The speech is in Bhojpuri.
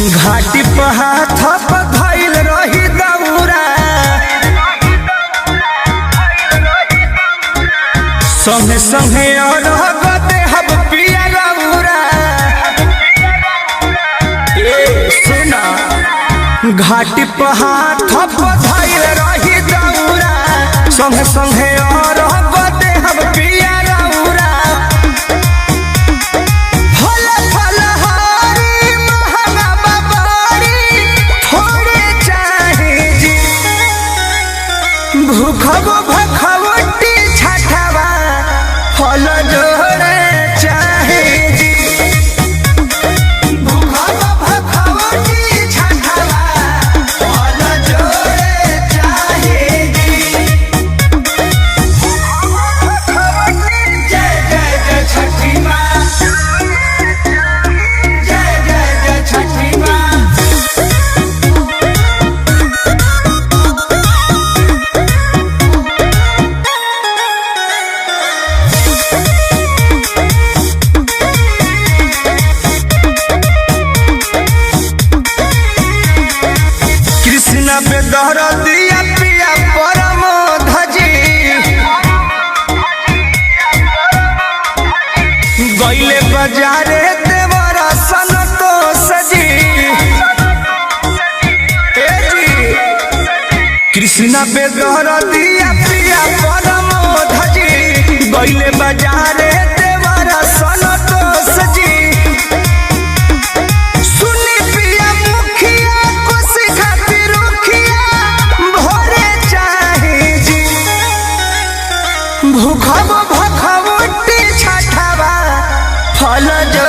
घाटी पर हाथ धइल रही दौरा, संगे संगे देहब पिया रौरा। सुना घाटी पर हाथ धइल रही दौरा, संगे संगे देहब पिया रौरा। भूखबो भखवटी छठवा फल जोड़े चाहे जी। भूखबो भखवटी छठवा फल जोड़े चाहे जी। जय जय जय छठी माँ, जय जय जय छठी माँ। पे दहर दिया पिया परमोध जी, गईले बाजारे देवरा संतोष जी। कृष्णा पे दहर दिया पिया परमोध जी, गईले बाजारे देवरा संतोष जी। भूखबो भखवटी छठवा फल जो